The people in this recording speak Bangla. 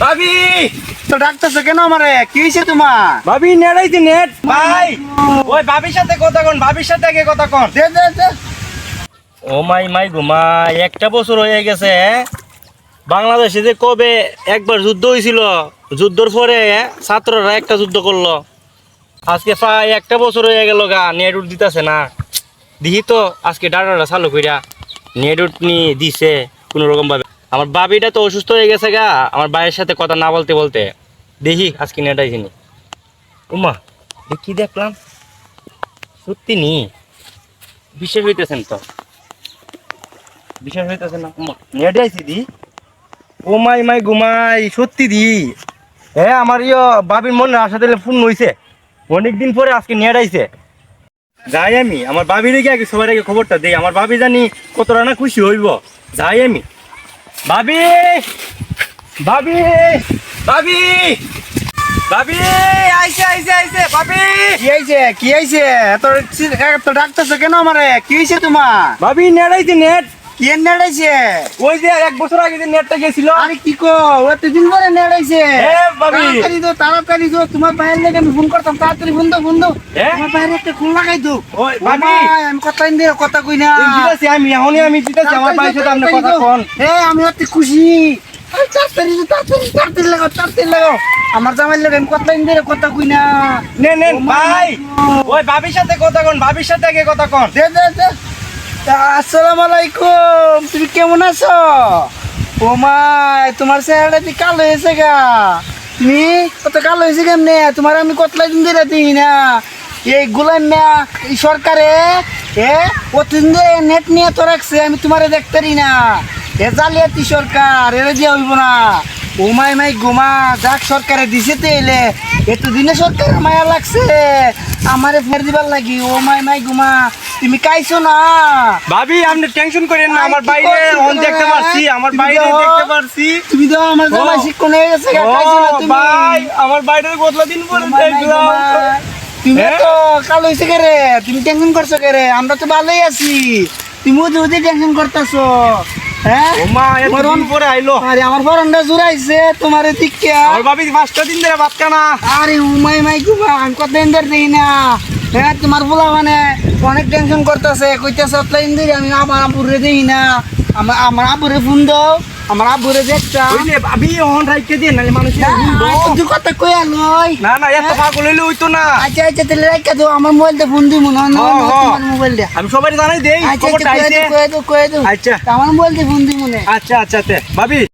ভাবি তো ডাকতেছো কেন আমারে? কি হইছে তোমার? ভাবি নেট আইছে নেট ভাই। ওই ভাবির সাথে কথা কোন, ভাবির সাথে আগে কথা কোন। দে দে দে। ও মাই ঘুমাই, একটা বছর হয়ে গেছে। বাংলাদেশে যে কবে একবার যুদ্ধ হয়েছিল, যুদ্ধর পরে ছাত্ররা একটা যুদ্ধ করলো। আজকে প্রায় একটা বছর হয়ে গেল গা, নেট উঠ দিতেছে না। দেখি তো আজকে ডাটাটা চালু কইরা নেট উঠ নিয়ে দিছে কোনো রকম ভাবে। আমার বাবিটা তো অসুস্থ হয়ে গেছে গা, আমার ভাইয়ের সাথে কথা না বলতে বলতে। দেখি আজকে নেট আইসিনি। উমা কি দেখলাম, সত্যি নি, বিশ্বাস হইতেছেন তো? বিশ্বাস হইতেছে না? উমা নেট আইসি দি। ও মাই ঘুমাই, সত্যি দি। হ্যাঁ আমার বাবির মনে আশা দিলে ফোন হইছে অনেকদিন পরে, আজকে নেট আইছে। যাই আমি আমার বাবির আগে সবার আগে খবরটা দেই, আমার বাবি জানি কতটা না খুশি হইব। যাই আমি। ভাবি ভাবি ভাবি ভাবি, আইছে আইছে আইছে ভাবি। কি হইছে? কি হইছে? এত ডাকতেছো কেন আমারে? কি হইছে তোমার? ভাবি নেট আইছে নেট। কি নেড়াইছে? ওই যে এক বছর আগে যে নেটটা গেছিল। আরে কি কো? এতদিন পরে নেড়াইছে? ভাবি তাড়াতাড়ি দো, তোমার ভাইয়ের লেগে আমি ফোন করতাম। তাড়াতাড়ি ফোন দাও, ফোন দাও। তোমার ভাইয়ের একটা ফোন লাগাই দো। ওই ভাবি আমি কথা দিয়ে কথা কই না। দিতেছি আমি দিতেছি আমার ভাইয়ের সাথে আপনি কথা কোন। আমি অতি খুশি। তাড়াতাড়ি দো, তাড়াতাড়ি তাড়াতাড়ি লাগাও, তাড়াতাড়ি লাগাও। আমার জামাইয়ের লেগে আমি কথা দিয়ে কথা কই না। নেন নেন ভাই, ওই ভাবির সাথে কথা কোন, ভাবির সাথে আগে কথা কোন। দে দে দে। আসসালামু আলাইকুম, তুমি কেমন আছো? ও মাই, তোমার চেহারাটা কি কালো হয়েছে গা? তুমি কত কালো হয়েছে কেমনে? তোমার আমি কতলাই দিন ধরে দিই না। এই গুলাম মিয়া এই সরকারে প্রতিদিন ধরে নেট নিয়ে তো রাখছে, আমি তোমারে দেখতেরি না। এ জালিয়াতি সরকার, এর যে হইব না। ও মাই ঘুমা, যাক সরকারে দিছে তো এলে এতদিনে সরকার মায়া লাগছে আমারে ফের দিবার লাগি। ও মাই ঘুমা, তুমি কাইছো না? ভাবি আপনি টেনশন করেন না, আমার বাইরে অন দেখতে পারছি, আমার বাইরে দেখতে পারছি। তুমি তো আমার জামাই শিক্ষণ হয়ে গেছে গা, কাইছো না তুমি? ভাই আমার বাইরে কতলা দিন পরে দেখলাম। তুমি তো কালো হয়েছে কে রে? তুমি টেনশন করছো কে রে? আমরা তো ভালোই আছি, তুমি ওদের টেনশন করতেছো। হ্যাঁ ও মা এতদিন পরে আইলো। আরে আমার ফরনটা জুড়াইছে তোমার দিকে। আমার ভাবি 5টা দিন ধরে ভাত খানা। আরে মাই ঘুমা, আমি কত দিন ধরে দিই না। হ্যাঁ তোমার বলা মানে অনেক টেনশন করতেছে, কইতেছে অতলাইন ধরে আমি আমার আব্বুরে দিই না। আমার আব্বুরে ফোন দাও, আমার আব্বুরে দেখতা। ওই যে ভাবি অন রাইতে দিয়ে নালে মানুষ তুই কথা কই আলোই। না না এত পাগল হইলে হইতো না। আচ্ছা আচ্ছা তাহলে রাখা দাও, আমার মোবাইলটা ফোন দিব না, তোমার মোবাইল দে। আমি সবাই জানাই দেই আচ্ছা খবরটা আচ্ছা আইছে। কয়ে দাও আচ্ছা আমার মোবাইল দিয়ে ফোন দিব না। আচ্ছা আচ্ছা ভাবি